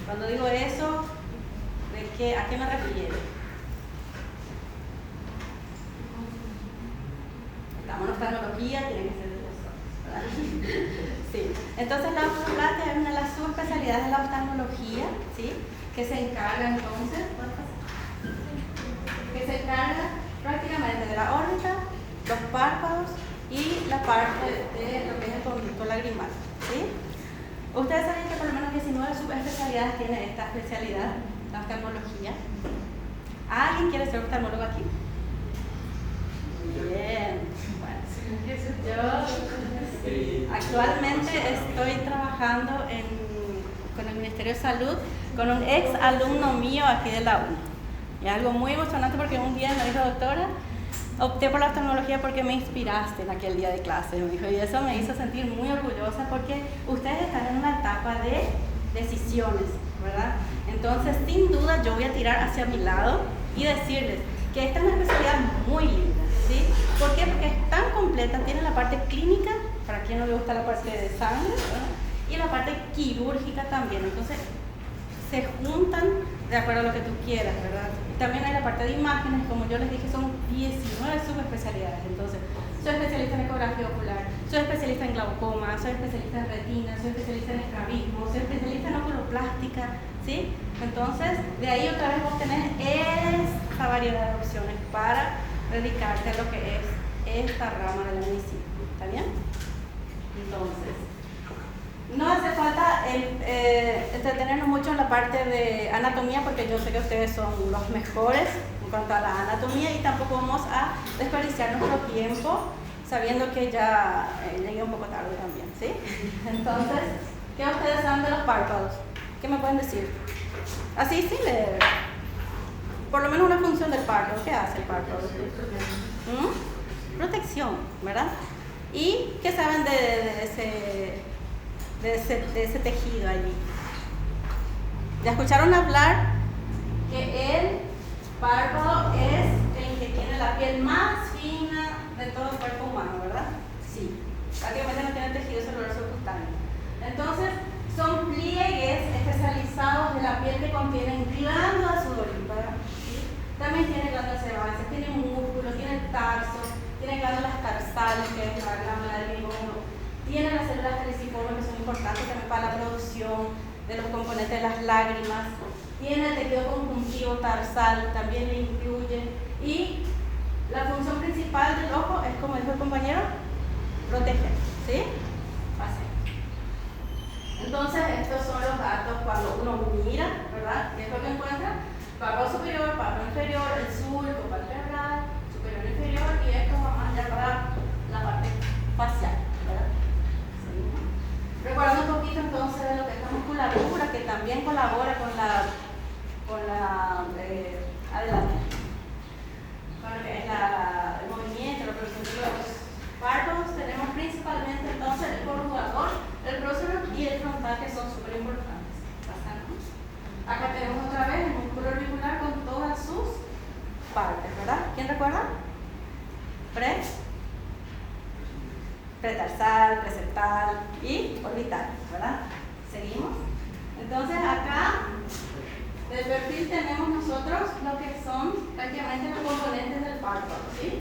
Cuando digo eso, ¿a qué me refiero? Estamos en oftalmología, tiene que ser de los ojos, ¿verdad? Sí. Entonces la oculoplástica es una de las subespecialidades de la oftalmología, ¿sí? Que se encarga entonces, prácticamente de la órbita, los párpados y la parte de lo que es el conducto lagrimal, ¿sí? Ustedes saben que por lo menos 19 subespecialidades tiene esta especialidad, la oftalmología. ¿Alguien quiere ser oftalmólogo aquí? Bien, bueno. Yo actualmente estoy trabajando con el Ministerio de Salud, con un ex alumno mío aquí de la UNA. Y es algo muy emocionante porque un día me dijo, doctora, opté por la oftalmología porque me inspiraste en aquel día de clase, me dijo, y eso me hizo sentir muy orgullosa porque ustedes están en una etapa de decisiones, ¿verdad? Entonces, sin duda, yo voy a tirar hacia mi lado y decirles que esta es una especialidad muy linda, ¿sí? ¿Por qué? Porque es tan completa, tiene la parte clínica, para quien no le gusta la parte de sangre, ¿verdad? Y la parte quirúrgica también, entonces se juntan de acuerdo a lo que tú quieras, ¿verdad? También hay la parte de imágenes, como yo les dije, son 19 subespecialidades. Entonces, soy especialista en ecografía ocular, soy especialista en glaucoma, soy especialista en retina, soy especialista en estrabismo, soy especialista en oculoplástica, ¿sí? Entonces, de ahí otra vez vos tenés esta variedad de opciones para dedicarte a lo que es esta rama de la medicina, ¿está bien? Entonces, no hace falta entretenernos mucho en la parte de anatomía porque yo sé que ustedes son los mejores en cuanto a la anatomía y tampoco vamos a desperdiciar nuestro tiempo sabiendo que ya llegué un poco tarde también, ¿sí? Entonces, ¿qué ustedes saben de los párpados? ¿Qué me pueden decir? Así sí, por lo menos una función del párpado. ¿Qué hace el párpado? Protección, ¿verdad? ¿Y qué saben de ese tejido allí? ¿Ya escucharon hablar que el párpado es el que tiene la piel más fina de todo el cuerpo humano, verdad? Sí, prácticamente no tiene tejido celular subcutáneo. Entonces, son pliegues especializados de la piel que contienen glándulas sudoríparas, ¿sí? También tiene glándulas sebáceas, tiene músculo, tiene tarso, tiene glándulas tarsales, que es la glándula del limón. Tiene las células caliciformes que son importantes también para la producción de los componentes de las lágrimas. Tiene el tejido conjuntivo tarsal, también le incluye. Y la función principal del ojo es, como dijo el compañero, proteger, ¿sí? Así. Entonces, estos son los datos cuando uno mira, ¿verdad? ¿Qué es lo que encuentra? Párpado superior, párpado inferior, el surco palpebral, superior e inferior, y esto vamos ya para la parte facial, ¿verdad? Recordando un poquito entonces de lo que es la musculatura, que también colabora con la adelante, con lo que es el movimiento, la producción de los párpados. Tenemos principalmente entonces el corrugador, el próximo y el frontal, que son súper importantes. Acá tenemos otra vez el músculo orbicular con todas sus partes, ¿verdad? ¿Quién recuerda? Pretarsal, preseptal y orbital, ¿verdad? Seguimos. Entonces acá del perfil tenemos nosotros lo que son prácticamente los componentes del párpado, ¿sí?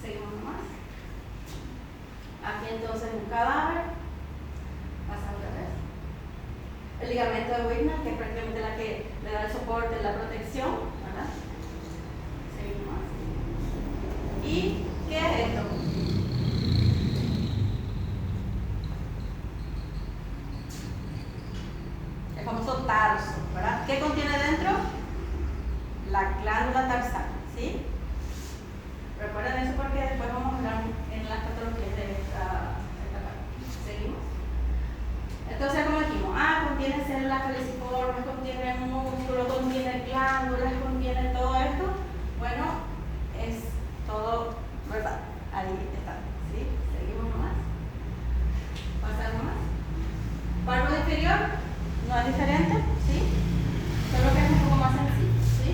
Seguimos nomás. Aquí entonces un cadáver. Pasa otra vez. El ligamento de Whitney, que es prácticamente la que le da el soporte, la protección, ¿verdad? Seguimos. ¿Y qué es esto? El famoso tarso, ¿verdad? ¿Qué contiene dentro? La glándula tarsal, ¿sí? Recuerden eso porque después vamos a hablar en las patologías de esta parte. Seguimos. Entonces, como dijimos, contiene células caliciformes, contiene músculo, contiene glándulas, contiene todo esto. Bueno, es todo, ¿verdad? Ahí está, ¿sí? Seguimos nomás. Pasar nomás. Párpado inferior, no es diferente, ¿sí? Solo que es un poco más sencillo, ¿sí?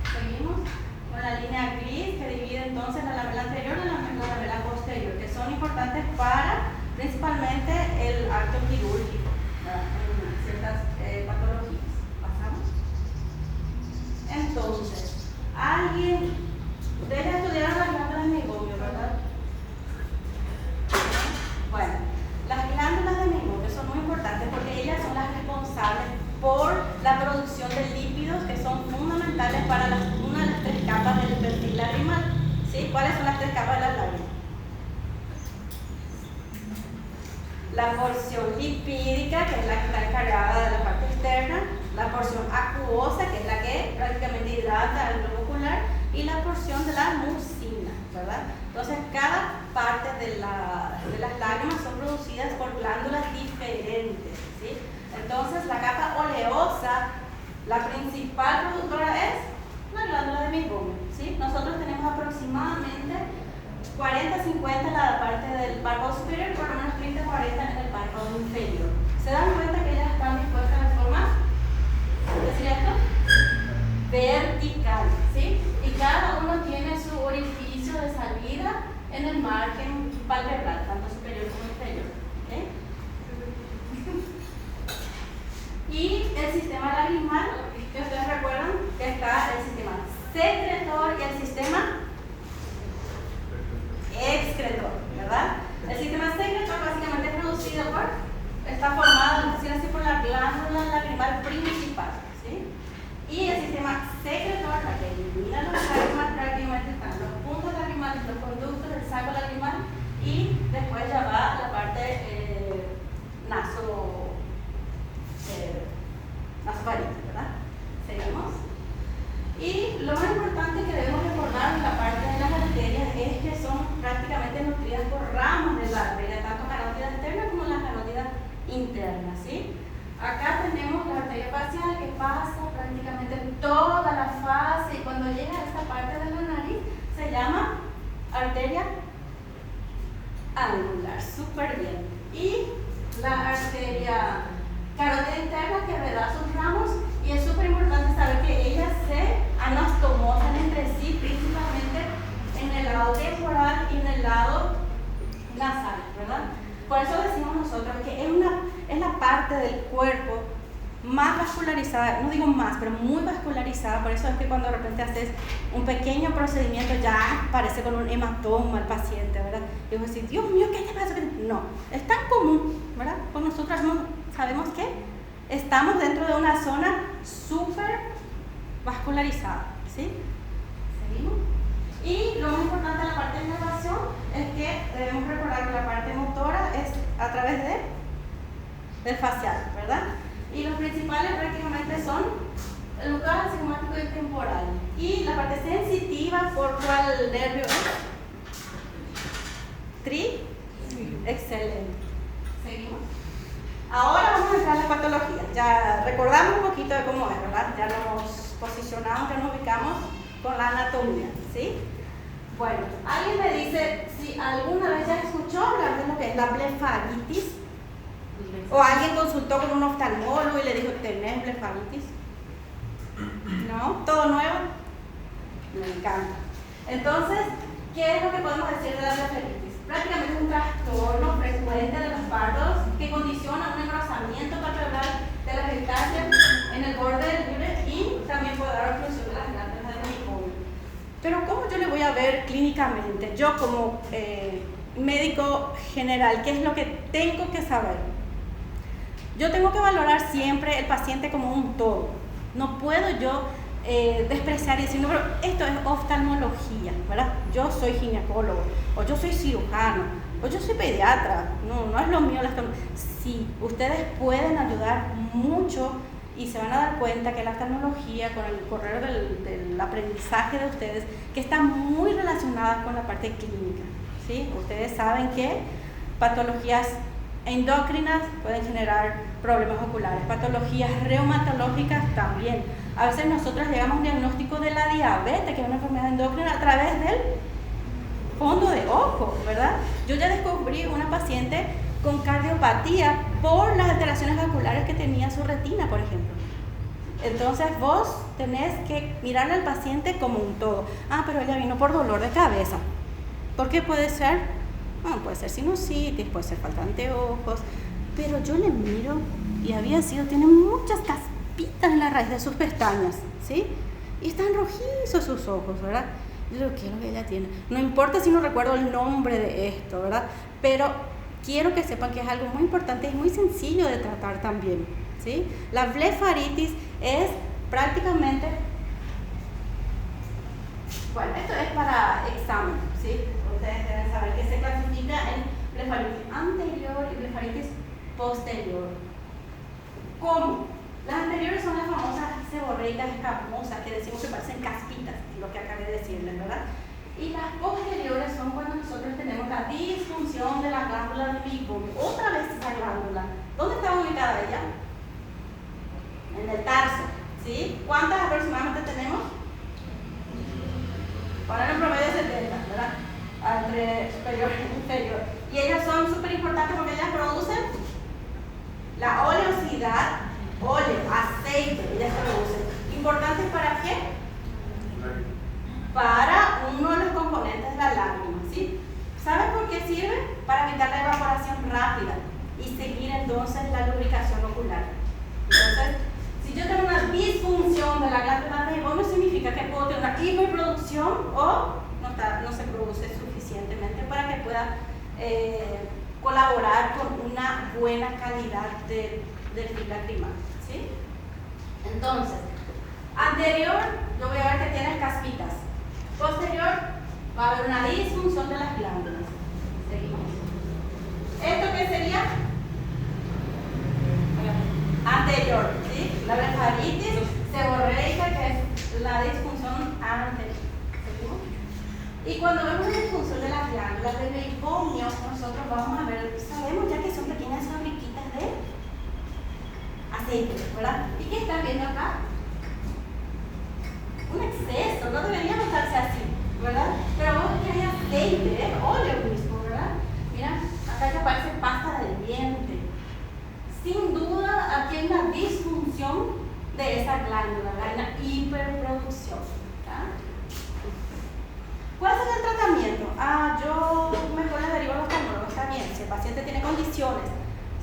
Seguimos con la línea gris que divide entonces la lamela anterior y la lamela posterior, que son importantes para principalmente el acto quirúrgico, ¿verdad? En ciertas patologías. capa de la lágrima. La porción lipídica, que es la que está encargada de la parte externa, la porción acuosa, que es la que prácticamente hidrata el globo ocular, y la porción de la mucina, ¿verdad? Entonces, cada parte de las lágrimas son producidas por glándulas diferentes, ¿sí? Entonces, la capa oleosa, la principal productora es la glándula de Meibomian, ¿sí? Nosotros tenemos aproximadamente 40-50 en la parte del párpado superior y por lo menos 30-40 en el párpado inferior. ¿Se dan cuenta que ellas están dispuestas de forma, ¿decir esto? Vertical, ¿sí? Y cada uno tiene su orificio de salida en el margen palpebral, tanto superior como inferior, ¿okay? Y el sistema lagrimal, que ustedes recuerdan que está el sistema secretor y el sistema excretor, ¿verdad? El sistema secretor básicamente es producido está formado, es decir, así, por la glándula lagrimal principal, ¿sí? Y el sistema secretor, la que elimina los lágrimas, prácticamente están los puntos lagrimales, los conductos del saco lagrimal, y después ya va a la parte nasofaríngea, ¿verdad? Seguimos. Y lo más importante que debemos recordar en la parte de las arterias es que son prácticamente nutridas por ramas de la arteria, tanto carótida externa como la carótida interna, ¿sí? Acá tenemos la arteria facial que pasa prácticamente toda la fase, y cuando llega a esta parte de la nariz se llama arteria angular, súper bien. Y la arteria carótida interna que da sus ramos, y es súper importante saber que ellas se anastomosan entre sí, principalmente en el lado temporal y en el lado nasal, ¿verdad? Por eso decimos nosotros que es la parte del cuerpo más vascularizada, no digo más, pero muy vascularizada. Por eso es que cuando de repente haces un pequeño procedimiento ya parece con un hematoma el paciente, ¿verdad? Y vos decís, Dios mío, ¿qué te pasa? No, es tan común, ¿verdad? Pues nosotros sabemos que estamos dentro de una zona súper vascularizada, ¿sí? Seguimos. Y lo más importante de la parte de innervación es que debemos recordar que la parte motora es a través del facial, ¿verdad? Y los principales prácticamente son el bucal, sigmomático y el temporal. Y la parte sensitiva, ¿por cuál nervio es? Excelente. Seguimos. Ahora vamos a entrar a la patología. Ya recordamos un poquito de cómo es, ¿verdad? Ya nos posicionamos, ya nos ubicamos con la anatomía, ¿sí? Bueno, alguien me dice si alguna vez ya escuchó hablar de lo que es la blefaritis, o alguien consultó con un oftalmólogo y le dijo, ¿tenés blefaritis? ¿No? ¿Todo nuevo? Me encanta. Entonces, ¿qué es lo que podemos decir de la blefaritis? Prácticamente es un trastorno frecuente de los párpados que condiciona un engrosamiento palpebral de las distancias en el borde del libre, y también puede dar oclusión de las glándulas de Meibomian. Pero ¿cómo yo le voy a ver clínicamente? Yo como médico general, ¿qué es lo que tengo que saber? Yo tengo que valorar siempre el paciente como un todo. No puedo yo despreciar y decir, no, pero esto es oftalmología, ¿verdad? Yo soy ginecólogo, o yo soy cirujano, o yo soy pediatra. No es lo mío la oftalmología. Sí, ustedes pueden ayudar mucho y se van a dar cuenta que la oftalmología, con el correr del aprendizaje de ustedes, que está muy relacionada con la parte clínica, ¿sí? Ustedes saben que patologías endocrinas pueden generar problemas oculares, patologías reumatológicas también. A veces nosotros llegamos a un diagnóstico de la diabetes, que es una enfermedad endocrina, a través del fondo de ojo, ¿verdad? Yo ya descubrí una paciente con cardiopatía por las alteraciones oculares que tenía su retina, por ejemplo. Entonces vos tenés que mirarle al paciente como un todo. Pero ella vino por dolor de cabeza. ¿Por qué puede ser? Puede ser sinusitis, puede ser falta de anteojos, pero yo le miro y tiene muchas caspitas en la raíz de sus pestañas, ¿sí? Y están rojizos sus ojos, ¿verdad? Yo digo, ¿qué es lo que ella tiene? No importa si no recuerdo el nombre de esto, ¿verdad? Pero quiero que sepan que es algo muy importante y muy sencillo de tratar también, ¿sí? La blefaritis es prácticamente, bueno, esto es para examen, ¿sí? ustedes deben saber que se clasifica en blefaritis anterior y blefaritis posterior. ¿Cómo? Las anteriores son las famosas seborreicas escamosas, que decimos que parecen caspitas, lo que acabé de decirles, ¿verdad? Y las posteriores son cuando nosotros tenemos la disfunción de la glándula de Bighorn. Otra vez esa glándula. ¿Dónde está ubicada ella? En el tarso, ¿sí? ¿Cuántas aproximadamente tenemos? Poner un promedio de 70, ¿verdad? Entre superior e inferior. Y ellas son súper importantes porque ellas producen la oleosidad, óleo, aceite, ellas producen. ¿Importantes para qué? Para uno de los componentes de la lágrima, ¿sí? ¿Saben por qué sirve? Para evitar la evaporación rápida y seguir entonces la lubricación ocular. Entonces, si yo tengo una disfunción de la glándula de Bighorn, significa que puedo tener una hiperproducción o no se produce suficientemente para que pueda colaborar con una buena calidad del film lacrimal, ¿sí? Entonces, anterior, yo voy a ver que tiene caspitas. Posterior, va a haber una disfunción de las glándulas. Seguimos. ¿Esto qué sería? Anterior, ¿sí? La blefaritis seborreica, que es la disfunción anterior. ¿Seguimos? Y cuando vemos la disfunción de las glándulas de Bighorn, nosotros vamos a ver, sabemos ya que son pequeñas fabriquitas de aceite, ¿verdad? ¿Y qué están viendo acá? Un exceso, no debería notarse así, ¿verdad? Pero vos ves que hay aceite, óleo mismo, ¿verdad? Mira, acá que parece pasta de diente. Sin duda, aquí hay una disfunción de esa glándula, hay una hiperproducción. ¿Tá? ¿Cuál es el tratamiento? Yo mejor le derivo a los oftalmólogos, está bien. Si el paciente tiene condiciones,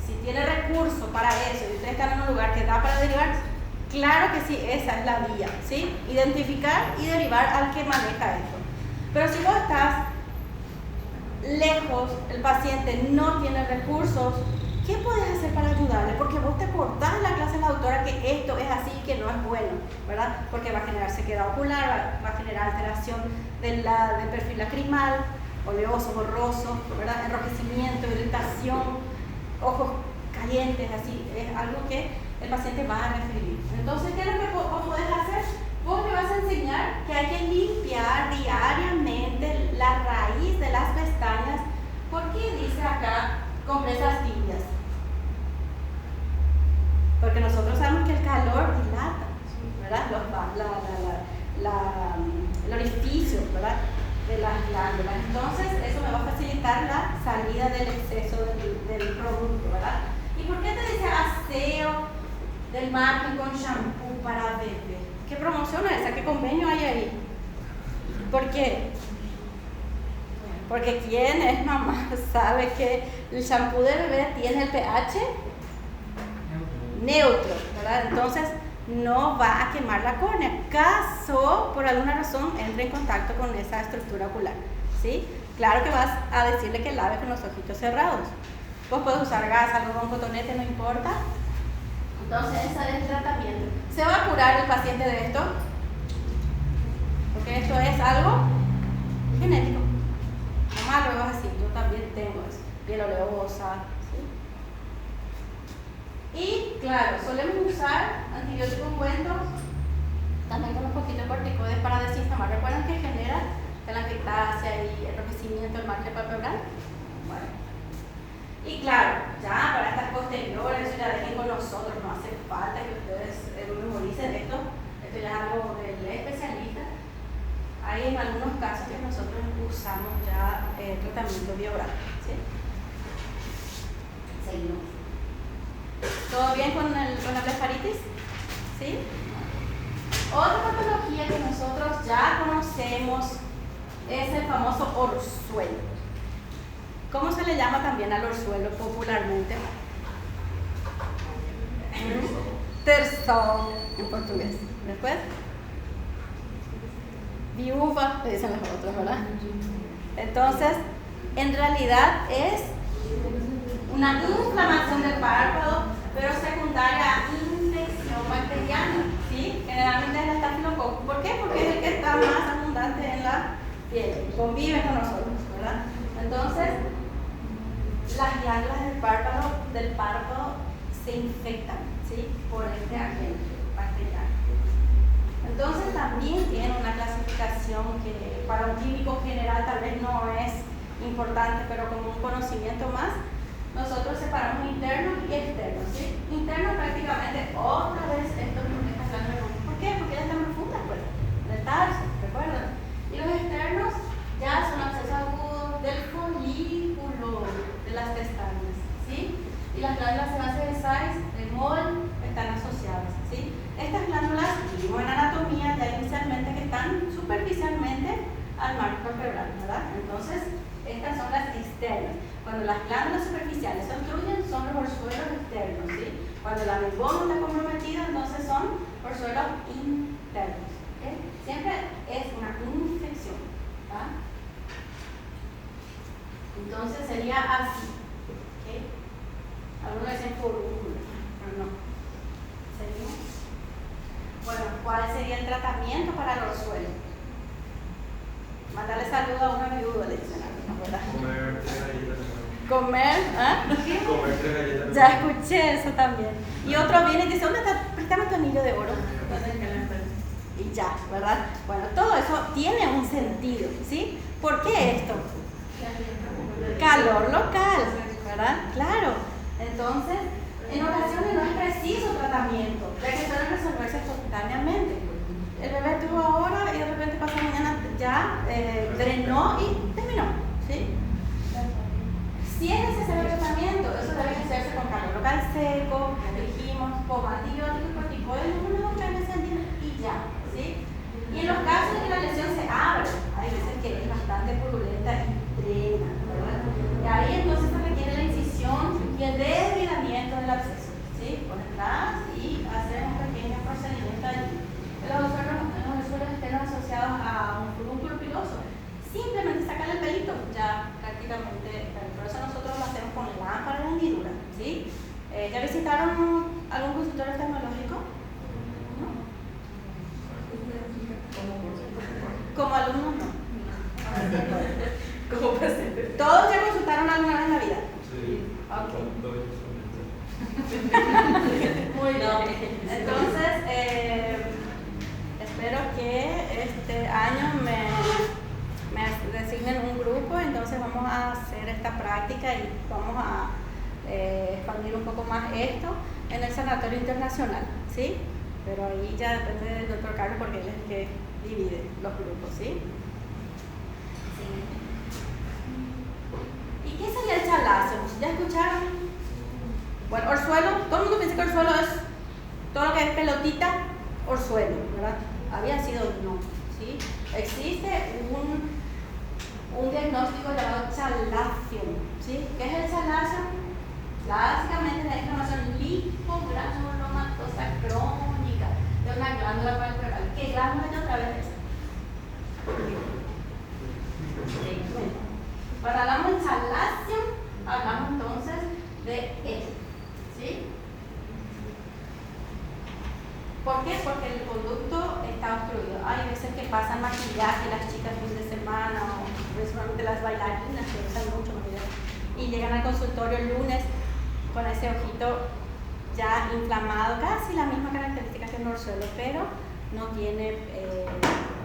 si tiene recursos para eso y ustedes están en un lugar que da para derivar, claro que sí, esa es la vía, ¿sí? Identificar y derivar al que maneja esto. Pero si vos estás lejos, el paciente no tiene recursos, ¿qué puedes hacer para ayudarle? Porque vos te portás en la clase de la doctora que esto es así y que no es bueno, ¿verdad? Porque va a generar sequedad ocular, va a generar alteración del perfil lacrimal, oleoso, borroso, ¿verdad? Enrojecimiento, irritación, ojos calientes, así, es algo que el paciente va a referir. Entonces, ¿qué es lo que vos podés hacer? Vos le vas a enseñar que hay que limpiar diariamente la raíz de las pestañas. ¿Por qué dice acá compresas tibias? Porque nosotros sabemos que el calor dilata, ¿verdad? El orificio, ¿verdad? De las glándulas. Entonces, eso me va a facilitar la salida del exceso del producto, ¿verdad? ¿Y por qué te dice aseo del margen con shampoo para bebé? ¿Qué promoción es esa? ¿Qué convenio hay ahí? ¿Por qué? Porque quien es mamá sabe que el shampoo de bebé tiene el pH neutro, ¿verdad? Entonces no va a quemar la córnea, caso por alguna razón entre en contacto con esa estructura ocular, ¿sí? Claro que vas a decirle que lave con los ojitos cerrados. Vos puedes usar gas, algodón, cotonete, no importa. Entonces ese es el tratamiento. ¿Se va a curar el paciente de esto? Porque esto es algo genético. Mamá lo es así, yo también tengo eso, piel oleosa, ¿sí? Y claro, solemos usar antibióticos ungüentos, también con un poquito de corticoides para desinflamar. ¿Recuerdan que genera telangiectasia y enrojecimiento del margen palpebral? Bueno. Y claro, ya para estas posteriores, eso ya dejen con nosotros, no hace falta que ustedes memoricen esto ya es algo del especialista. Hay en algunos casos que nosotros usamos ya tratamiento bioral, ¿sí? Seguimos. ¿Todo bien con la blefaritis? ¿Sí? Otra patología que nosotros ya conocemos es el famoso orzuelo. ¿Cómo se le llama también al orzuelo popularmente? Terçol en portugués. Después, viuva, le dicen los otros, ¿verdad? Entonces, en realidad es una inflamación del párpado, pero secundaria a infección bacteriana, ¿sí? Generalmente es el estafilococcus. ¿Por qué? Porque es el que está más abundante en la piel, convive con nosotros, ¿verdad? glándulas del párpado se infectan, ¿sí? Por este agente bacteriano. Entonces también tiene una clasificación que para un químico general tal vez no es importante, pero como un conocimiento más, nosotros separamos internos y externos, ¿sí? Internos prácticamente otra vez estas glándulas. ¿Por qué? Porque ellas están profundas, pues, en el tarso, ¿recuerdan? Y los externos ya son accesos agudos del folículo de las pestañas, ¿sí? Y las glándulas sebáceas de Sais, de Moll, están asociadas, ¿sí? Estas glándulas, vimos en anatomía ya inicialmente que están superficialmente al marco vertebral, ¿verdad? Entonces, estas son las externas. Cuando las glándulas superficiales se obstruyen, son los orzuelos externos, ¿sí? Cuando la membrana está comprometida, entonces son orzuelos internos, ¿okay? Siempre es una infección, ¿verdad? Entonces sería así, ¿okay? Algunos dicen furúnculo, pero no. ¿Seguimos? Bueno, ¿cuál sería el tratamiento para el orzuelo? Mandarle saludo a una viuda, le dicen, ¿verdad? Comer 3 galletas. Comer, ¿ah? Comer 3 galletas. Ya escuché eso también. Y otro viene y dice, ¿dónde está? Préstame tu anillo de oro. Y ya, ¿verdad? Bueno, todo eso tiene un sentido, ¿sí? ¿Por qué esto? Calor local, ¿verdad? Claro. Entonces, en ocasiones no es preciso tratamiento, ya que suelen resolverse espontáneamente. El bebé tuvo ahora y de repente pasa mañana ya drenó y terminó, ¿sí? Si es necesario tratamiento, eso debe hacerse con calor local seco, como dijimos, con antibióticos, corticoides, una o 3 veces al día y ya, ¿sí? Y en los casos de que la lesión se abre, hay veces que es bastante purulenta y drena, ¿verdad? Y ahí entonces se requiere la incisión y el desvielamiento del absceso, ¿sí? Por detrás y hacer un pequeño procedimiento allí. Los orzuelos externos asociados a un furúnculo piloso, simplemente sacar el pelito, ya prácticamente, por eso nosotros lo hacemos con lámpara de hendidura, ¿sí? ¿Ya visitaron algún consultorio oftalmológico? ¿No? Como alumnos no. Como paciente. ¿Todos ya consultaron alguna vez en la vida? Sí. Ok. Muy bien. Entonces, espero que este año me designen un grupo, entonces vamos a hacer esta práctica y vamos a expandir un poco más esto en el Sanatorio Internacional, ¿sí? Pero ahí ya depende del doctor Carlos porque él es el que divide los grupos, ¿sí? Sí. ¿Y qué sería el chalazo? ¿Ya escucharon? Bueno, orzuelo, todo el mundo piensa que orzuelo es todo lo que es pelotita, orzuelo, ¿verdad? Había sido no, ¿sí? Existe un diagnóstico llamado chalación, ¿sí? ¿Qué es el chalación? Básicamente la inflamación lipogranulomatosa crónica de una glándula parietal. ¿Qué glándula yo otra vez? Cuando hablamos de chalación, hablamos entonces de esto, ¿sí? ¿Por qué? Porque el conducto está obstruido. Hay veces que pasan maquillaje las chicas fin de semana o principalmente las bailarinas que usan mucho maquillaje y llegan al consultorio el lunes con ese ojito ya inflamado, casi la misma característica que el orzuelo, pero no tiene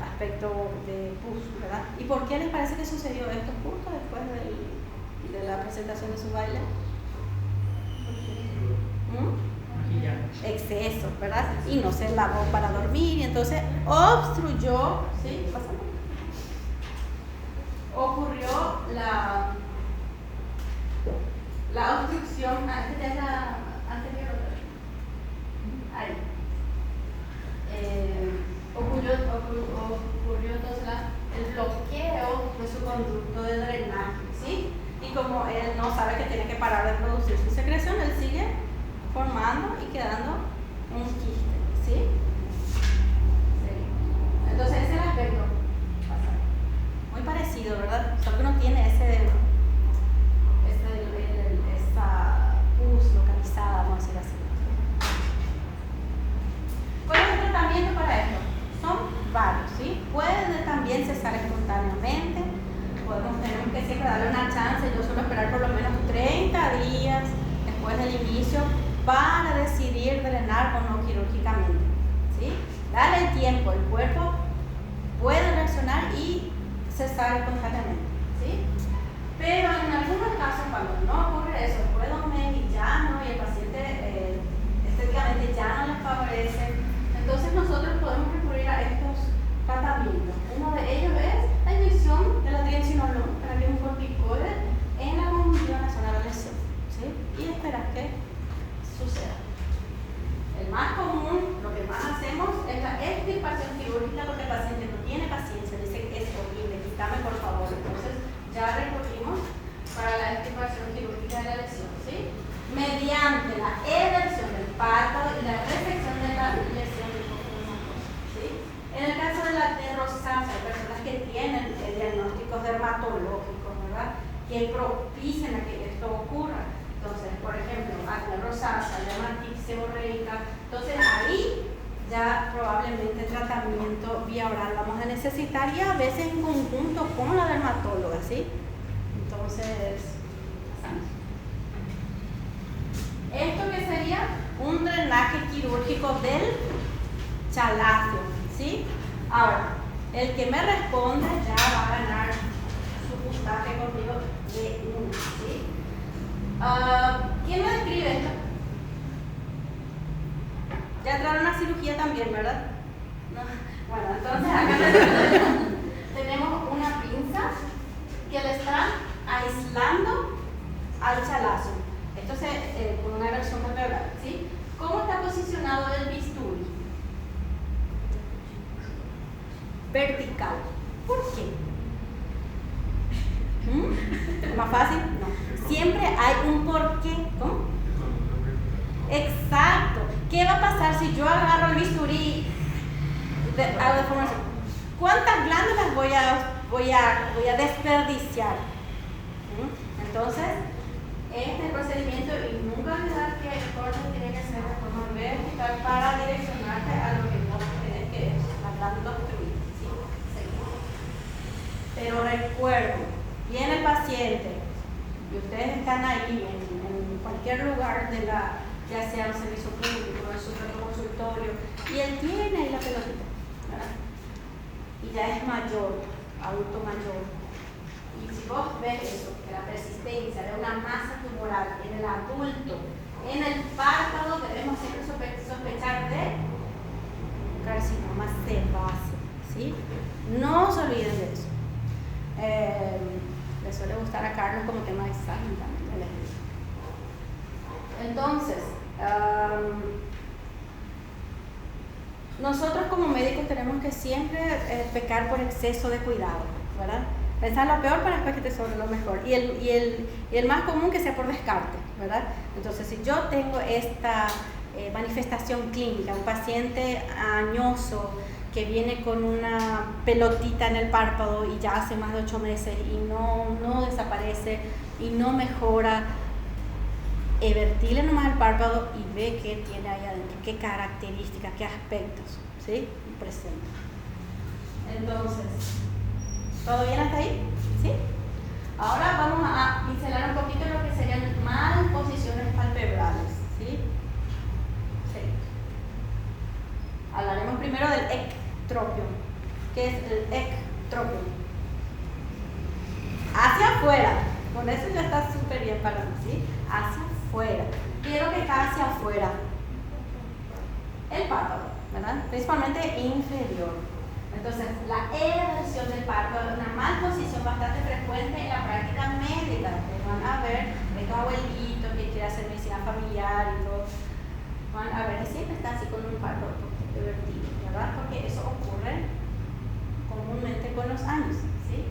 aspecto de pus, ¿verdad? ¿Y por qué les parece que sucedió esto justo después de la presentación de su baile? Exceso, ¿verdad? Y no se lavó para dormir y entonces obstruyó, ¿sí? Ocurrió la obstrucción, antes de la anterior, ahí. Ocurrió entonces el bloqueo de su conducto de drenaje, ¿sí? Y como él no sabe que tiene que parar de producir su secreción, él sigue formando y quedando un quiste, ¿sí? Sí. Entonces ese es el aspecto. Muy parecido, ¿verdad? Solo que no tiene esa pus localizada, vamos a decir así. ¿Cuál es el tratamiento para esto? Son varios, ¿sí? Puede también cesar espontáneamente. Tenemos que siempre darle una chance. Yo suelo esperar por lo menos 30 días después del inicio para decidir drenar o no quirúrgicamente, ¿sí? Dale el tiempo, el cuerpo puede reaccionar y cesar espontáneamente, ¿sí? Pero en algunos casos, cuando no ocurre eso, después de un mes y ya no, y el paciente estéticamente ya no le favorece, entonces nosotros podemos recurrir a estos tratamientos. Uno de ellos es la inyección de la triamcinolona, para que es un corticoide en la conjuntiva en la zona de la lesión, ¿sí? Y esperar que suceda. El más común, lo que más hacemos es la extirpación quirúrgica, porque el paciente no tiene paciencia, dice que es horrible, quítame por favor. Entonces ya recurrimos para la extirpación quirúrgica de la lesión, ¿sí? Mediante la eversión del párpado y la resección de la lesión del copo, ¿sí? En el caso de la acné rosácea, hay personas que tienen diagnósticos dermatológicos, ¿verdad?, que propician a que esto ocurra. Entonces, por ejemplo, acné rosácea, dermatitis seborreica, entonces ahí ya probablemente tratamiento vía oral vamos a necesitar, y a veces en conjunto con la dermatóloga, ¿sí? Entonces, esto que sería un drenaje quirúrgico del chaláceo, ¿sí? Ahora, el que me responde ya va a ganar su puntaje conmigo de 1, ¿sí? ¿Quién me describe esto? Ya entraron a cirugía también, ¿verdad? No. Bueno, entonces acá tenemos una pinza que le está aislando al chalazo. Esto es con una versión vertebral, ¿sí? ¿Cómo está posicionado el bisturí? Vertical. ¿Por qué? ¿Más fácil? No. Siempre hay un porqué. ¿Cómo? Exacto. ¿Qué va a pasar si yo agarro el bisturí hago deformación? ¿Cuántas glándulas voy a desperdiciar? Entonces, este procedimiento, y nunca olvidar que el corte tiene que ser de forma vertical para direccionarte a lo que vos tenés, que es la glándula obstruida, ¿sí? Pero recuerden, viene el paciente y ustedes están ahí en cualquier lugar de ya sea un servicio público, en su consultorio, y él tiene ahí la pelotita, ¿verdad? Y ya es mayor, adulto mayor. Y si vos ves eso, que la persistencia de una masa tumoral en el adulto, en el párpado, debemos siempre sospechar de carcinoma sebáceo, ¿sí? No se olviden de eso. Le suele gustar a Carlos como tema de examen también. Entonces, nosotros como médicos tenemos que siempre pecar por exceso de cuidado, ¿verdad? Pensar lo peor para después que te sobre lo mejor. Y el más común que sea por descarte, ¿verdad? Entonces, si yo tengo esta manifestación clínica, un paciente añoso que viene con una pelotita en el párpado y ya hace más de 8 meses y no desaparece y no mejora, vertile nomás el párpado y ve qué tiene ahí adentro, qué características, qué aspectos, ¿sí? Presenta. Entonces, ¿todo bien hasta ahí? ¿Sí? Ahora vamos a pincelar un poquito lo que serían malposiciones palpebrales, ¿sí? Sí. Hablaremos primero del ectropion. ¿Qué es el ectropion? Hacia afuera. Con eso ya está súper bien para mí, ¿sí? Hacia afuera. Quiero que cae hacia afuera. El párpado, ¿verdad? Principalmente inferior. Entonces, la eversión del párpado es una malposición bastante frecuente en la práctica médica. Ustedes van a ver estos abuelitos que quieren hacer medicina familiar y todo. Van a ver que siempre está así con un párpado vertido, ¿verdad? Porque eso ocurre comúnmente con los años, ¿sí?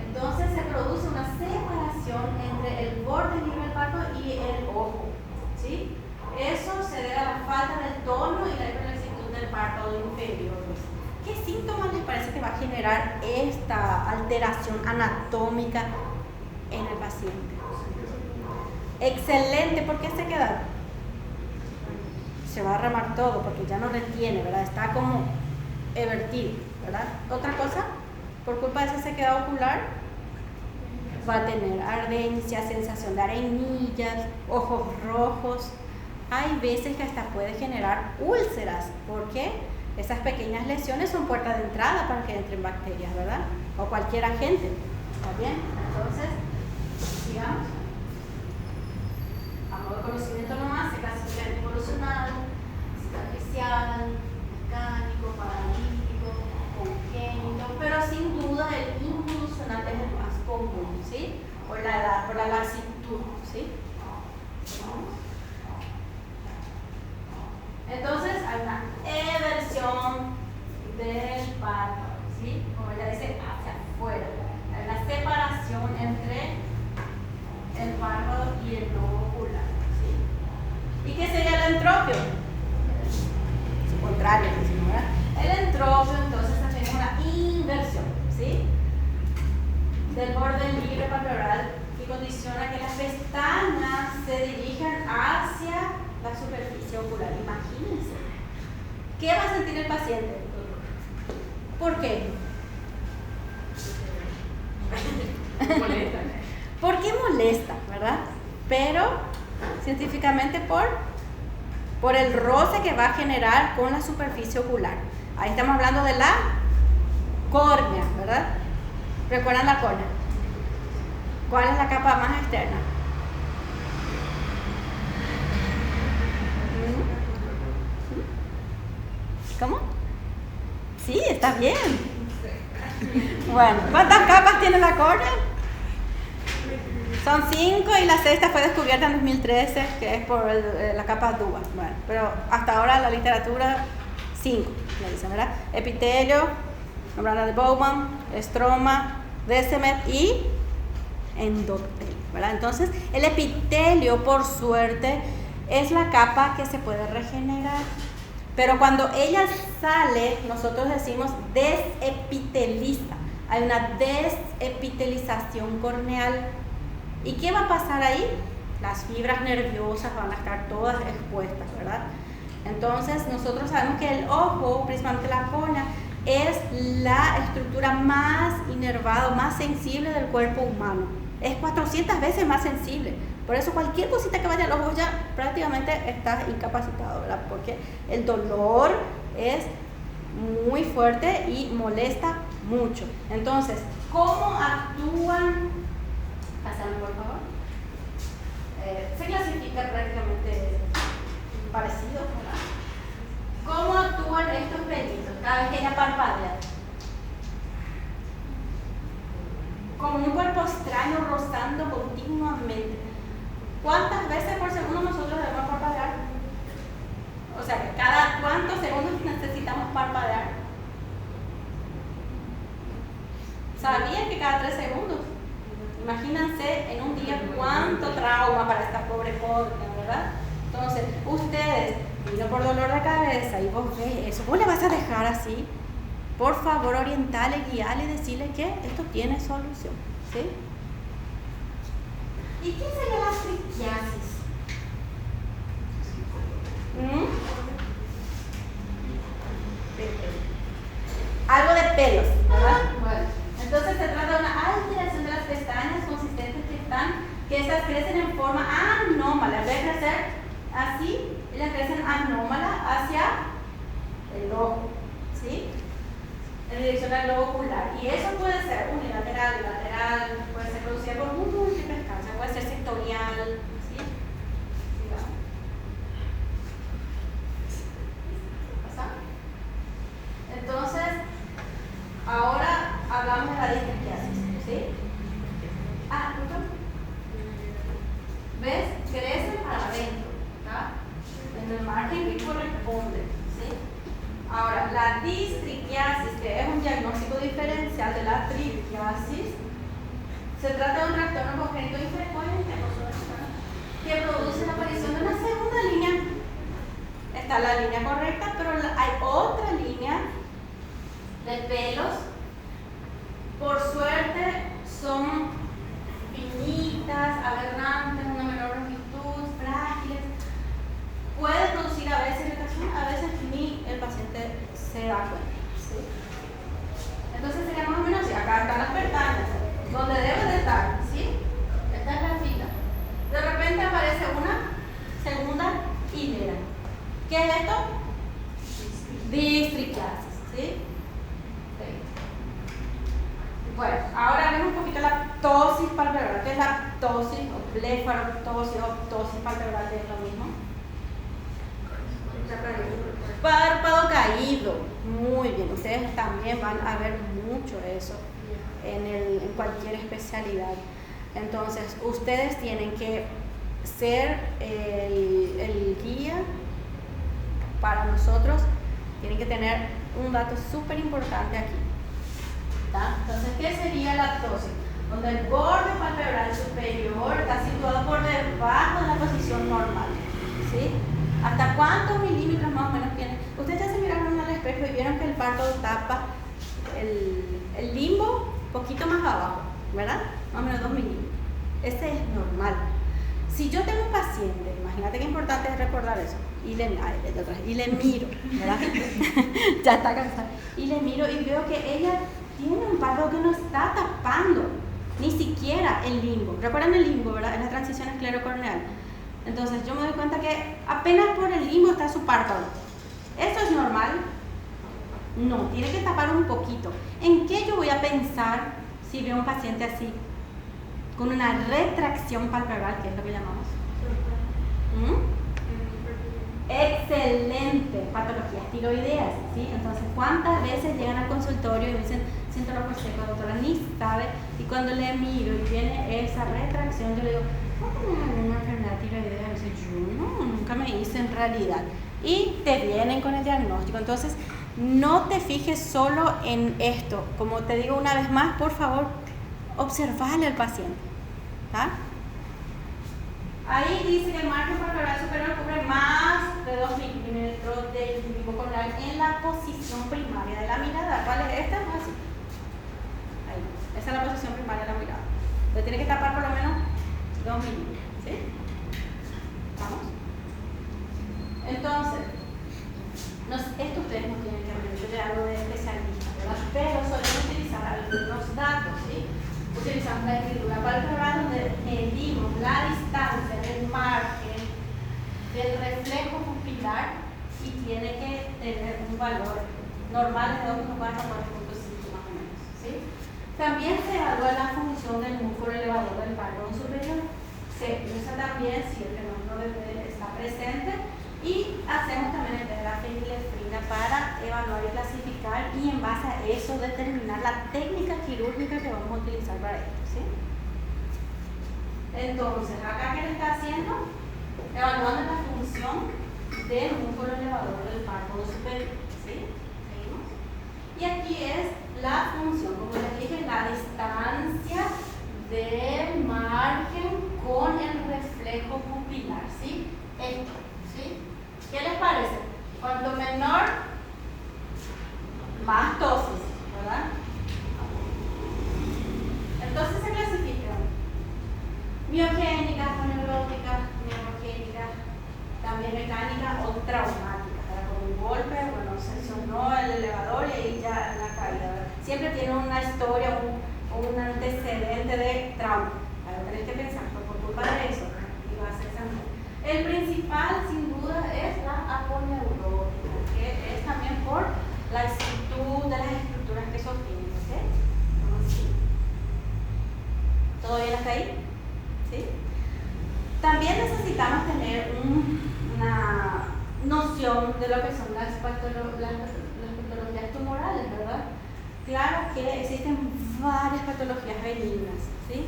Entonces se produce una separación entre el borde libre del párpado y el ojo, ¿sí? Eso se debe a la falta del tono y la hiperlaxitud del párpado inferior. ¿Qué síntomas les parece que va a generar esta alteración anatómica en el paciente? Excelente, ¿por qué se queda? Se va a derramar todo porque ya no retiene, ¿verdad? Está como evertido, ¿verdad? Otra cosa, por culpa de esa sequedad ocular, va a tener ardencia, sensación de arenillas, ojos rojos. Hay veces que hasta puede generar úlceras, porque esas pequeñas lesiones son puertas de entrada para que entren bacterias, ¿verdad? O cualquier agente. ¿Está bien? Entonces, sigamos. A modo de conocimiento nomás, se clasifican evolucional, cicatricial, mecánico, paralítico, congénito, pero sin duda el involucional es el más común, ¿sí? Por la edad, por la laxitud, ¿sí? Entonces hay una eversión del párpado, ¿sí? Como ella dice, hacia afuera. Hay una separación entre el párpado y el globo ocular, ¿sí? ¿Y qué sería el entropio? Su contrario, ¿verdad? El entropio, entonces, tiene una inversión, ¿sí? Del borde libre palpebral que condiciona que las pestañas se dirijan hacia la superficie ocular. Imagínense. ¿Qué va a sentir el paciente? ¿Por qué? Molesta. ¿Por qué molesta, verdad? Pero científicamente por el roce que va a generar con la superficie ocular. Ahí estamos hablando de la córnea, ¿verdad? ¿Recuerdan la córnea? ¿Cuál es la capa más externa? ¿Cómo? Sí, está bien. Bueno, ¿cuántas capas tiene la córnea? Son 5 y la sexta fue descubierta en 2013, que es por la capa DUA. Bueno, pero hasta ahora la literatura, 5, me dicen, ¿verdad? Epitelio, membrana de Bowman, estroma, Descemet y endotelio, ¿verdad? Entonces, el epitelio, por suerte, es la capa que se puede regenerar. Pero cuando ella sale, nosotros decimos desepiteliza. Hay una desepitelización corneal. ¿Y qué va a pasar ahí? Las fibras nerviosas van a estar todas expuestas, ¿verdad? Entonces, nosotros sabemos que el ojo, principalmente la córnea, es la estructura más inervada, más sensible del cuerpo humano. Es 400 veces más sensible. Por eso cualquier cosita que vaya al ojo ya prácticamente está incapacitado, ¿verdad? Porque el dolor es muy fuerte y molesta mucho. Entonces, ¿cómo actúan? Pásame, por favor. Se clasifica prácticamente parecido, ¿verdad? ¿Cómo actúan estos pelitos cada vez que ella parpadea? Como un cuerpo extraño rozando continuamente. ¿Cuántas veces por segundo nosotros debemos parpadear? O sea, que cada cuántos segundos necesitamos parpadear. ¿Sabían que cada 3 segundos? Imagínense en un día cuánto trauma para esta pobre córnea, ¿verdad? Entonces, ustedes, vino por dolor de cabeza y vos ves eso, vos le vas a dejar así. Por favor, orientale, guiale y decirle que esto tiene solución, ¿sí? ¿Y qué sería la triquiasis? Algo de pelos, ¿verdad? Bueno, entonces se trata de una alteración de las pestañas consistentes que estas crecen en forma anómala. En vez de crecer así, ellas crecen anómala hacia el ojo, ¿sí? En dirección al globo ocular. Y eso puede ser unilateral, bilateral, puede ser producida por múltiples causas, puede ser sectorial, ¿sí? ¿Pasa? Entonces, ahora hablamos de la distriquiasis, ¿sí? ¿Ves? Crecen para adentro, ¿tá? En el margen que corresponde, ¿sí? Ahora, la distriquiasis, que es un diagnóstico diferencial de la triquiasis, se trata de un trastorno congénito infrecuente, por supuesto, que produce la aparición de una segunda línea. Está la línea correcta, pero hay otra línea de pelos. Por suerte, son finitas, aberrantes, una menor longitud, frágiles. Puede producir a veces irritación, a veces ni el paciente se da cuenta, ¿sí? Entonces sería más o menos así. Acá están las pestañas, donde deben de estar, ¿sí? ¿Qué es esto? Distriquiasis, ¿sí? Bueno, ahora haremos un poquito la ptosis palpebral. ¿Qué es la ptosis? O blefaroptosis o ptosis palpebral, que es lo mismo. Párpado caído. Muy bien, ustedes también van a ver mucho eso en cualquier especialidad. Entonces, ustedes tienen que ser el guía para nosotros. Tienen que tener un dato súper importante aquí. ¿Tá? Entonces, ¿qué sería la ptosis? Donde el borde palpebral superior está situado por debajo de la posición normal. ¿Sí? ¿Hasta cuántos milímetros más o menos tiene? Ustedes ya se miraron al espejo y vieron que el párpado tapa el limbo un poquito más abajo, ¿verdad? Más o menos 2 milímetros. Ese es normal. Si yo tengo un paciente, imagínate qué importante es recordar eso, y le miro, ¿verdad? Ya está cansada. Y le miro y veo que ella tiene un párpado que no está tapando ni siquiera el limbo. ¿Recuerdan el limbo, verdad? Es la transición esclerocorneal. Entonces yo me doy cuenta que apenas por el limbo está su párpado. ¿Eso es normal? No, tiene que tapar un poquito. ¿En qué yo voy a pensar si veo un paciente así? Con una retracción palpebral, que es lo que llamamos. Excelente, patologías tiroideas, ¿sí? Entonces, ¿cuántas veces llegan al consultorio y me dicen, siento la seco, doctora, ni sabe? Y cuando le miro y viene esa retracción, yo le digo, ¿no tenés alguna enfermedad tiroidea? Y dice, yo no, nunca me hice en realidad. Y te vienen con el diagnóstico. Entonces, no te fijes solo en esto. Como te digo una vez más, por favor, observale al paciente. ¿Tá? Ahí dice que el margen palpebral superior cubre más de 2 milímetros del limbo corneal en la posición primaria de la mirada. ¿Cuál es esta? Así. Ahí. Esa es la posición primaria de la mirada. Entonces tiene que tapar por lo menos 2 milímetros. ¿Sí? ¿Vamos? Entonces, esto ustedes no tienen que aprender. Yo le hablo de especialista, ¿verdad? Pero solemos utilizar algunos datos, ¿sí? Utilizamos la escritura palpebral donde medimos la distancia del margen del reflejo pupilar y tiene que tener un valor normal de 2.4 a 4.5 más o menos, ¿sí? También se evalúa la función del músculo elevador del párpado superior. Se usa también si el fenómeno está presente y hacemos también el test de la fenilefrina para evaluar y clasificar y en base a eso determinar la técnica quirúrgica que vamos a utilizar para esto, ¿sí? Entonces, acá ¿qué le está haciendo? Evaluando la función del músculo elevador del párpado superior, ¿sí? ¿Seguimos? Y aquí es la función, como les dije, la distancia del margen con el reflejo pupilar, ¿sí? Esto, ¿sí? ¿Qué les parece? Cuanto menor, más ptosis, ¿verdad? Entonces se clasifican miogénicas, neuróticas, neurogénicas, también mecánicas o traumáticas. Con un golpe, bueno, se sonó el elevador y ahí ya la caída, ¿verdad? Siempre tiene una historia, un antecedente de trauma. Ahora tenés que pensar, por culpa de eso, y va a ser sangrado. El principal, sin duda, es la aponeurótica, que es también por la exactitud de las estructuras que sostienen. ¿Okay? Así. ¿Todo bien hasta ahí? ¿Sí? También necesitamos tener una noción de lo que son las patologías tumorales, ¿verdad? Claro que existen varias patologías benignas, ¿sí?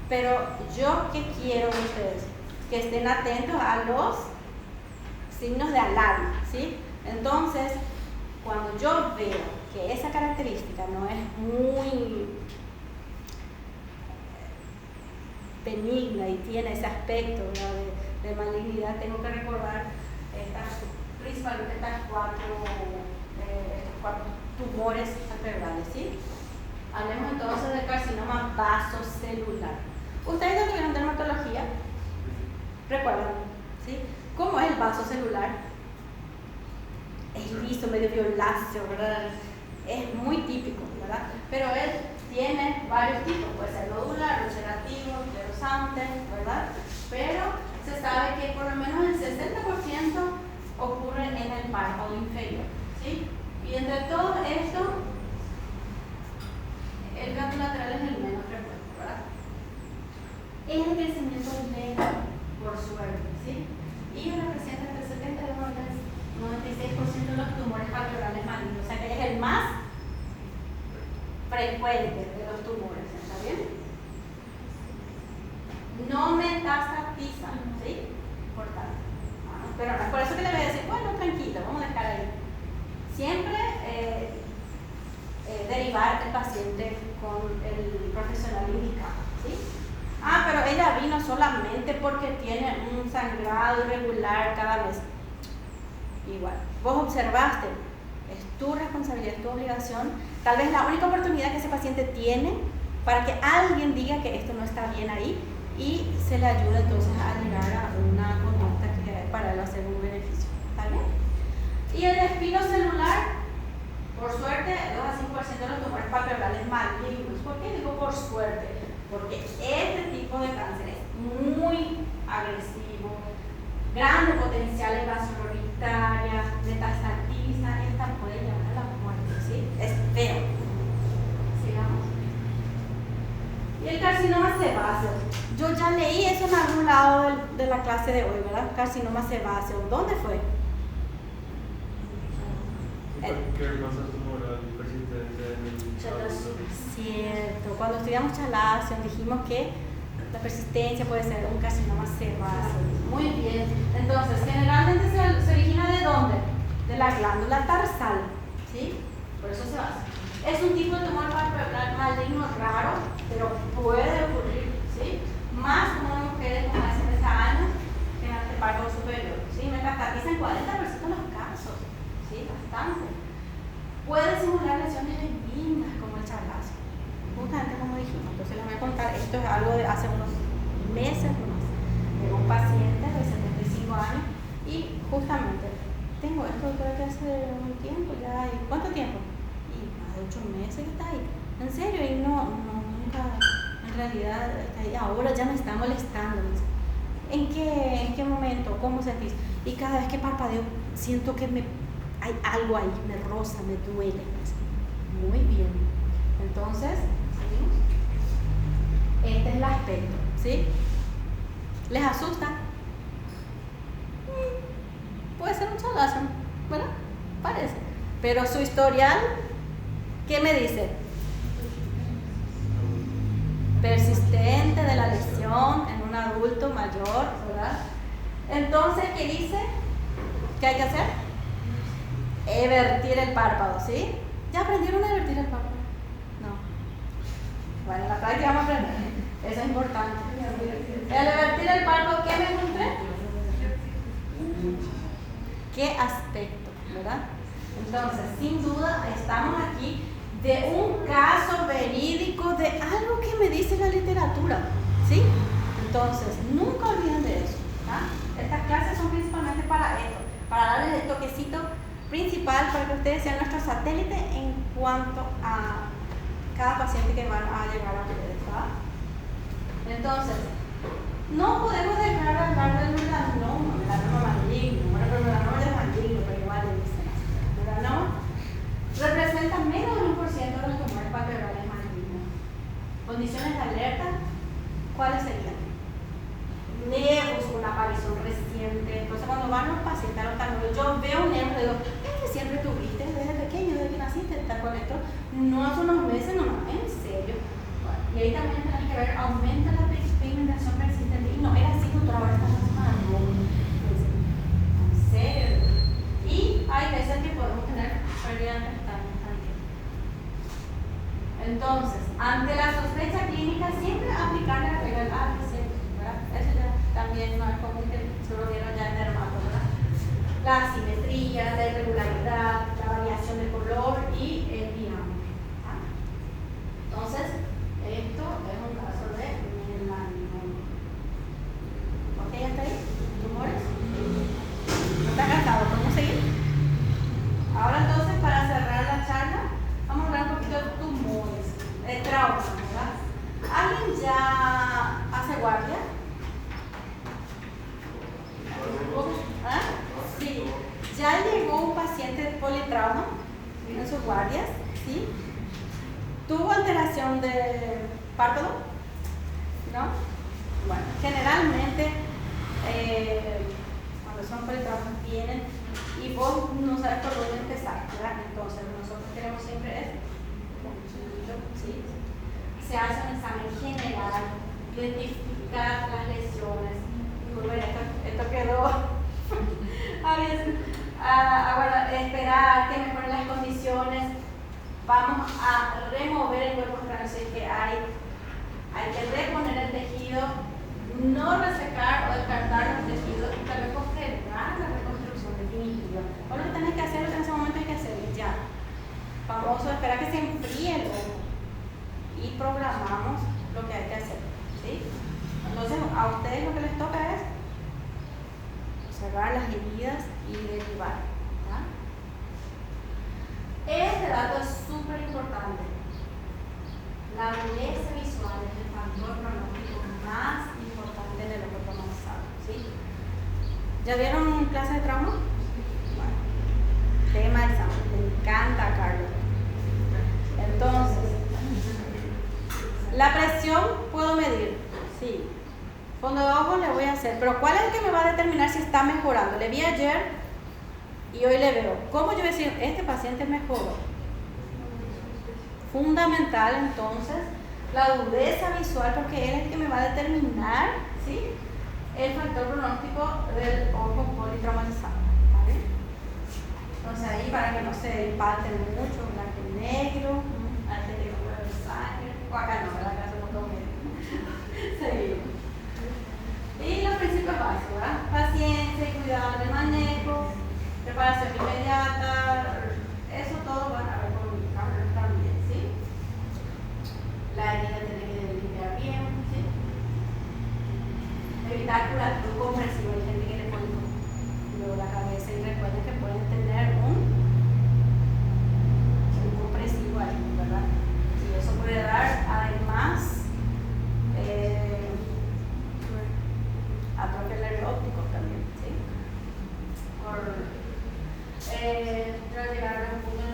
Pero yo, ¿qué quiero de ustedes? Que estén atentos a los signos de alarma, ¿sí? Entonces, cuando yo veo que esa característica no es muy benigna y tiene ese aspecto, ¿no?, de malignidad, tengo que recordar principalmente estos cuatro tumores cerebrales, ¿sí? Hablemos entonces del carcinoma vasocelular. Ustedes ya tuvieron dermatología, recuerdan, ¿sí? ¿Cómo es el vaso celular? Es liso, medio violáceo, ¿verdad? Es muy típico, ¿verdad? Pero él tiene varios tipos, puede ser nodular, ulcerativo, fluorescente, ¿verdad? Pero se sabe que por lo menos el 60% ocurre en el párpado inferior, ¿sí? Y entre todo esto, el canto lateral es el menos frecuente, ¿verdad? Es el crecimiento lento, por suerte, ¿sí? Y representa entre 70 y 96% de los tumores palpebrales malignos, o sea que es el más frecuente de los tumores, ¿está bien? No metastatizan, ¿sí? Importante. Pero no es por eso que le voy a decir, bueno, tranquilo, vamos a dejar ahí. Siempre derivar el paciente con el profesional indicado, ¿sí? Ah, pero ella vino solamente porque tiene un sangrado irregular cada mes. Igual, vos observaste, es tu responsabilidad, es tu obligación, tal vez la única oportunidad que ese paciente tiene para que alguien diga que esto no está bien ahí y se le ayuda entonces a llegar a una conducta que para él va a ser un beneficio, ¿está bien? Y el espino celular, por suerte, 2 a 5% de los tumores palpebrales malignos. ¿Por qué digo por suerte? Porque este tipo de cáncer es muy agresivo, grande potencial en base prioritaria, metastatiza, esta puede llevar a la muerte, ¿sí? Es feo. Sigamos. Y el carcinoma sebáceo. Yo ya leí eso en algún lado de la clase de hoy, ¿verdad? Carcinoma sebáceo. ¿Dónde fue? Cierto. Cuando estudiamos chalación dijimos que la persistencia puede ser un carcinoma sebáceo. Muy bien. Entonces, generalmente se origina ¿de dónde? De la glándula tarsal, ¿sí? Por eso sebáceo. Es un tipo de tumor palpebral maligno raro, pero puede ocurrir, ¿sí? Más como en mujeres con más de 60 años que en el párpado superior, ¿sí? Metastatiza en 40% de los casos, ¿sí? Bastante. Puede simular lesiones benignas como el charlazo, justamente como dijimos. Entonces les voy a contar, esto es algo de hace unos meses más, de un paciente de 75 años y justamente tengo esto creo que hace un tiempo ya, ¿cuánto tiempo? Y más de 8 meses que está ahí, en serio, y nunca, en realidad está ahí, ahora ya me está molestando. ¿En qué momento? ¿Cómo sentís? Y cada vez que parpadeo siento que hay algo ahí, me roza, me duele. Muy bien. Entonces, ¿seguimos? Este es el aspecto, ¿sí? ¿Les asusta? Puede ser un chalazo, ¿verdad? Parece. Pero su historial, ¿qué me dice? Persistente de la lesión en un adulto mayor, ¿verdad? Entonces, ¿qué dice? ¿Qué hay que hacer? Evertir el párpado, ¿sí? ¿Ya aprendieron a evertir el párpado? No. Bueno, en la práctica vamos a aprender. Eso es importante. El evertir el párpado, ¿qué me encontré? ¿Qué aspecto? ¿Verdad? Entonces, sin duda, estamos aquí de un caso verídico de algo que me dice la literatura, ¿sí? Entonces, nunca olviden de eso, ¿ah? Estas clases son principalmente para esto, para darles el toquecito principal para que ustedes sean nuestro satélite en cuanto a cada paciente que van a llegar a ustedes, ¿verdad? Entonces, no podemos dejar de hablar del melanoma maligno. Bueno, pero el melanoma ya es maligno, pero igual le dicen así. El melanoma representa menos del 1% de los tumores palpebrales malignos. Condiciones de alerta, ¿cuáles serían? Nevos con aparición reciente. Entonces, cuando van los pacientes al oftalmólogo, yo veo un nevo y digo, ¿qué siempre tuviste desde pequeño, desde que naciste? ¿Está con esto? No hace unos meses nomás, en serio. Bueno, y ahí también tenés que ver, aumenta la pigmentación persistente. Y no, era así, doctora, ahora está más marrón. En serio. Y hay veces que podemos tener pérdida de pestañas también. Entonces, ante la sospecha clínica, siempre aplicarle la regla ABC, ¿verdad? Eso ya también no es común que se lo dieron ya en dermato, ¿verdad? La asimetría, la irregularidad, la variación de color y el diámetro. ¿Ah? Entonces, esto es un caso de melanoma. ¿Ok? ¿Hasta ahí? ¿Tumores? ¿No está cansado? ¿Podemos seguir? Ahora entonces, para cerrar la charla, vamos a hablar un poquito de tumores, de traumas, ¿verdad? ¿Alguien ya hace guardia? ¿Ah? Sí. llegó un paciente de politrauma en sus guardias, ¿sí? ¿Tuvo alteración de párpado? ¿No? Bueno, generalmente cuando son politraumas vienen y vos no sabes por dónde empezar, ¿verdad? Entonces nosotros queremos siempre es, ¿sí? Se hace un examen general, identificar las lesiones. Bueno, esto quedó ahora esperar que mejoren las condiciones. Vamos a remover el cuerpo cráneo si es que hay que reponer el tejido, no resecar o descartar los tejidos y tal vez frenar la reconstrucción definitiva. O lo que tenés que hacer en ese momento hay que hacerlo ya. Vamos a esperar que se enfríe el ojo y programamos lo que hay que hacer, ¿sí? Entonces a ustedes lo que les toca es observar las heridas y derivar, ¿ya? Este dato es súper importante. La agudeza visual es el factor pronóstico más importante en el ojo traumatizado, ¿sí? ¿Ya vieron clase de trauma? Bueno, tema de examen, me encanta, Carlos. Entonces, la presión puedo medir, sí. Fondo de ojo le voy a hacer, pero ¿cuál es el que me va a determinar si está mejorando? Le vi ayer y hoy le veo. ¿Cómo yo voy a decir, este paciente mejoró? Fundamental entonces la agudeza visual, porque él es el que me va a determinar, ¿sí?, el factor pronóstico del ojo politraumatizado, ¿vale? Entonces ahí, para que no se empaten mucho, blanco y negro, antes de que pueda ver sangre, o acá no, ¿verdad? Acá somos todos medios. Seguimos. Y los principios básicos, ¿verdad? Paciencia y cuidado del manejo, preparación inmediata, eso todo van a ver con el cambio también, ¿sí? La herida tiene que limpiar bien, ¿sí? Evitar curativo compresivo, hay gente que le pone luego la cabeza y recuerden que pueden tener un compresivo ahí, ¿verdad? Y eso puede dar además atrofia del nervio óptico también, ¿sí? Por llegar a un punto